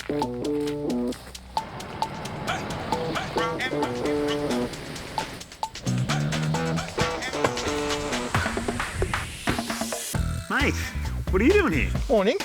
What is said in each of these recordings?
Mate, what are you doing here? Morning.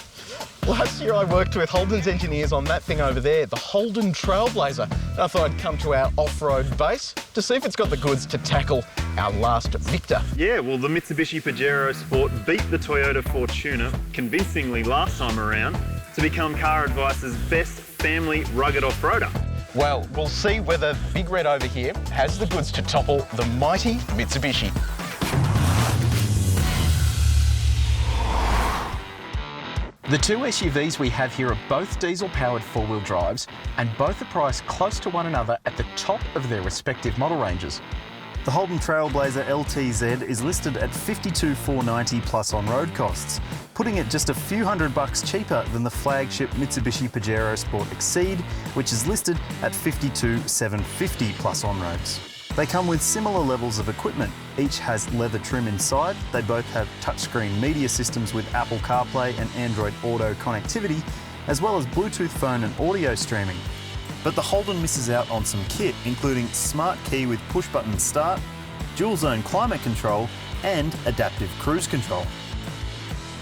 Last year I worked with Holden's engineers on that thing over there, the Holden Trailblazer. And I thought I'd come to our off-road base to see if it's got the goods to tackle our last victor. Yeah, well, the Mitsubishi Pajero Sport beat the Toyota Fortuner convincingly last time around to become CarAdvice's best family rugged off-roader. Well, we'll see whether Big Red over here has the goods to topple the mighty Mitsubishi. The two SUVs we have here are both diesel-powered four-wheel drives and both are priced close to one another at the top of their respective model ranges. The Holden Trailblazer LTZ is listed at $52,490 plus on-road costs, putting it just a few $100 cheaper than the flagship Mitsubishi Pajero Sport Exceed, which is listed at $52,750 plus on-roads. They come with similar levels of equipment. Each has leather trim inside. They both have touchscreen media systems with Apple CarPlay and Android Auto connectivity, as well as Bluetooth phone and audio streaming. But the Holden misses out on some kit, including smart key with push-button start, dual-zone climate control, and adaptive cruise control.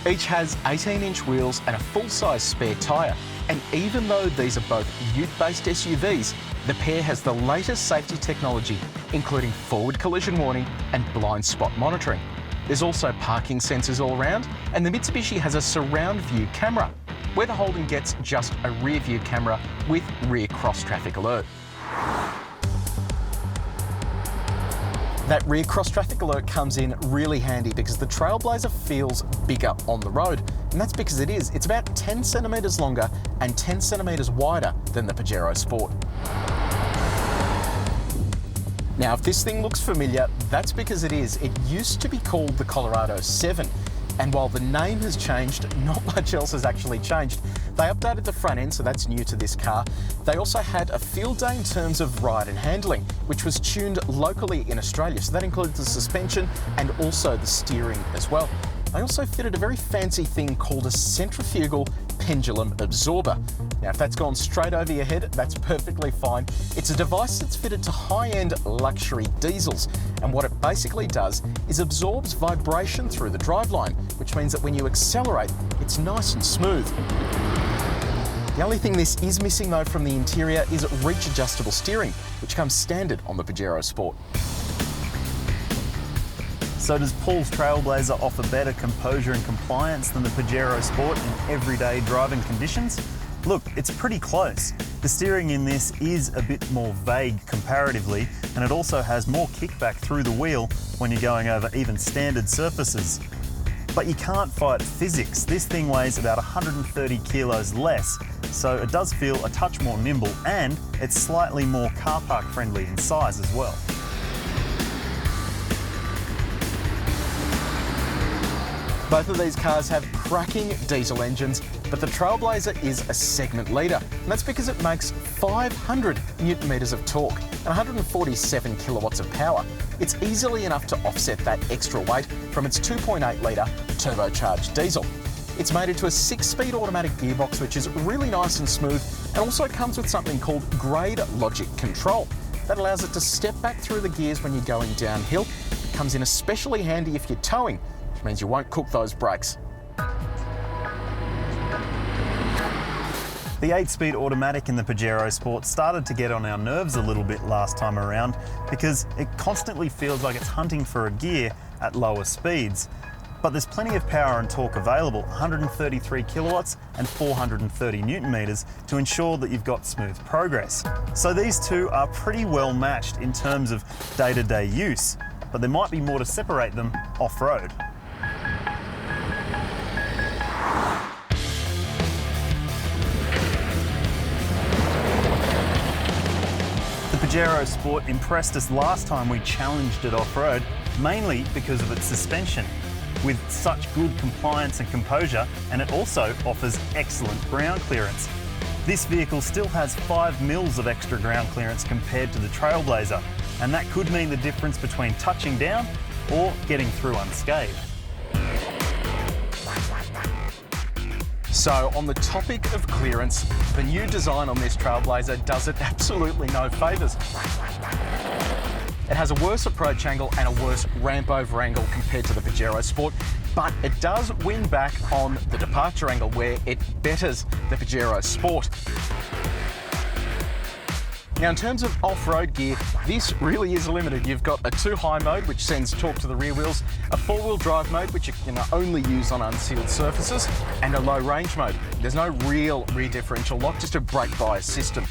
Each has 18-inch wheels and a full-size spare tyre. And even though these are both ute-based SUVs, the pair has the latest safety technology, including forward collision warning and blind spot monitoring. There's also parking sensors all around, and the Mitsubishi has a surround view camera, where the Holden gets just a rear view camera with rear cross traffic alert. That rear cross traffic alert comes in really handy because the Trailblazer feels bigger on the road. And that's because it is. It's about 10 centimetres longer and 10 centimetres wider than the Pajero Sport. Now, if this thing looks familiar, that's because it is. It used to be called the Colorado 7. And while the name has changed, not much else has actually changed. They updated the front end, so that's new to this car. They also had a field day in terms of ride and handling, which was tuned locally in Australia. So that included the suspension and also the steering as well. They also fitted a very fancy thing called a centrifugal pendulum absorber. Now, if that's gone straight over your head, that's perfectly fine. It's a device that's fitted to high-end luxury diesels. And what it basically does is absorbs vibration through the driveline, which means that when you accelerate, it's nice and smooth. The only thing this is missing though from the interior is reach adjustable steering, which comes standard on the Pajero Sport. So does Paul's Trailblazer offer better composure and compliance than the Pajero Sport in everyday driving conditions? Look, it's pretty close. The steering in this is a bit more vague comparatively, and it also has more kickback through the wheel when you're going over even standard surfaces. But you can't fight physics. This thing weighs about 130 kilos less, so it does feel a touch more nimble, and it's slightly more car park friendly in size as well. Both of these cars have cracking diesel engines, but the Trailblazer is a segment leader, and that's because it makes 500 newton meters of torque and 147 kilowatts of power. It's easily enough to offset that extra weight from its 2.8 litre turbocharged diesel. It's made into a 6-speed automatic gearbox, which is really nice and smooth, and also comes with something called grade logic control. That allows it to step back through the gears when you're going downhill. It comes in especially handy if you're towing, which means you won't cook those brakes. The 8-speed automatic in the Pajero Sport started to get on our nerves a little bit last time around because it constantly feels like it's hunting for a gear at lower speeds. But there's plenty of power and torque available, 133 kilowatts and 430 newton meters, to ensure that you've got smooth progress. So these two are pretty well matched in terms of day-to-day use, but there might be more to separate them off-road. The Pajero Sport impressed us last time we challenged it off-road, mainly because of its suspension. With such good compliance and composure, and it also offers excellent ground clearance. This vehicle still has 5 mils of extra ground clearance compared to the Trailblazer, and that could mean the difference between touching down or getting through unscathed. So on the topic of clearance, the new design on this Trailblazer does it absolutely no favours. It has a worse approach angle and a worse ramp over angle compared to the Pajero Sport, but it does win back on the departure angle where it betters the Pajero Sport. Now in terms of off-road gear, this really is limited. You've got a 2-high mode, which sends torque to the rear wheels, a 4-wheel drive mode, which you can only use on unsealed surfaces, and a low range mode. There's no real rear differential lock, just a brake bias system.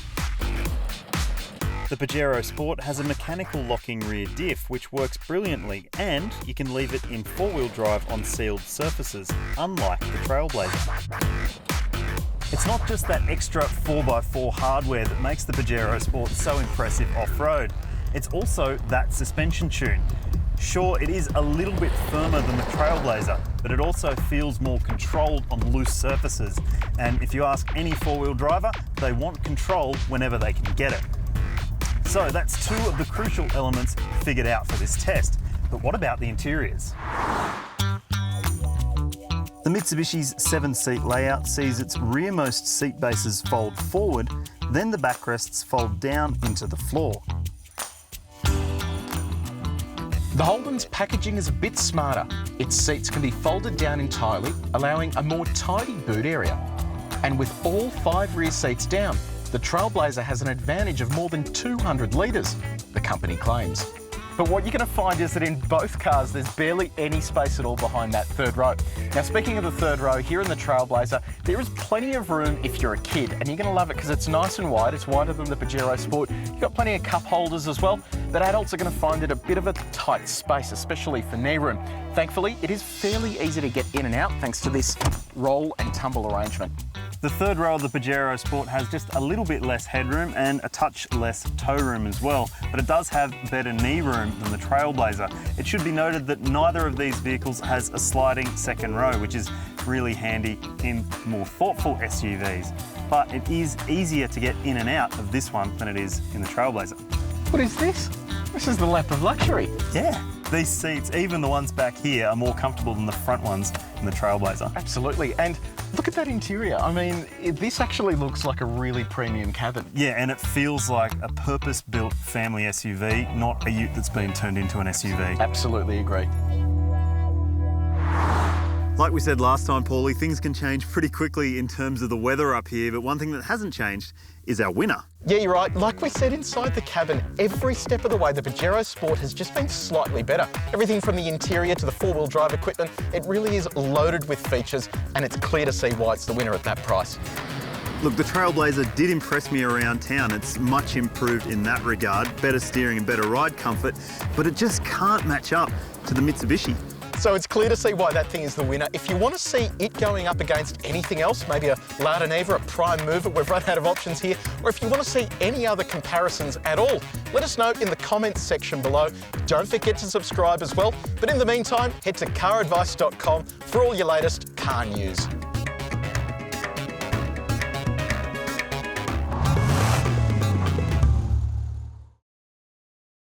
The Pajero Sport has a mechanical locking rear diff which works brilliantly, and you can leave it in 4-wheel drive on sealed surfaces, unlike the Trailblazer. It's not just that extra 4x4 hardware that makes the Pajero Sport so impressive off-road, it's also that suspension tune. Sure, it is a little bit firmer than the Trailblazer, but it also feels more controlled on loose surfaces. And if you ask any 4-wheel driver, they want control whenever they can get it. So that's 2 of the crucial elements figured out for this test. But what about the interiors? The Mitsubishi's 7-seat layout sees its rearmost seat bases fold forward, then the backrests fold down into the floor. The Holden's packaging is a bit smarter. Its seats can be folded down entirely, allowing a more tidy boot area. And with all 5 rear seats down, the Trailblazer has an advantage of more than 200 litres, the company claims. But what you're going to find is that in both cars, there's barely any space at all behind that third row. Now, speaking of the third row, here in the Trailblazer, there is plenty of room if you're a kid, and you're going to love it because it's nice and wide. It's wider than the Pajero Sport. You've got plenty of cup holders as well, but adults are going to find it a bit of a tight space, especially for knee room. Thankfully, it is fairly easy to get in and out thanks to this roll and tumble arrangement. The third row of the Pajero Sport has just a little bit less headroom and a touch less toe room as well, but it does have better knee room than the Trailblazer. It should be noted that neither of these vehicles has a sliding second row, which is really handy in more thoughtful SUVs. But it is easier to get in and out of this one than it is in the Trailblazer. What is this? This is the lap of luxury. Yeah, these seats, even the ones back here, are more comfortable than the front ones in the Trailblazer. Absolutely, and look at that interior. I mean, this actually looks like a really premium cabin. Yeah, and it feels like a purpose-built family SUV, not a ute that's been turned into an SUV. Absolutely agree. Like we said last time, Paulie, things can change pretty quickly in terms of the weather up here, but one thing that hasn't changed is our winner. Yeah, you're right. Like we said, inside the cabin, every step of the way, the Pajero Sport has just been slightly better. Everything from the interior to the 4-wheel drive equipment, it really is loaded with features, and it's clear to see why it's the winner at that price. Look, the Trailblazer did impress me around town. It's much improved in that regard, better steering and better ride comfort, but it just can't match up to the Mitsubishi. So it's clear to see why that thing is the winner. If you want to see it going up against anything else, maybe a Lauda Niva, a Prime Mover, we've run out of options here, or if you want to see any other comparisons at all, let us know in the comments section below. Don't forget to subscribe as well. But in the meantime, head to CarAdvice.com for all your latest car news.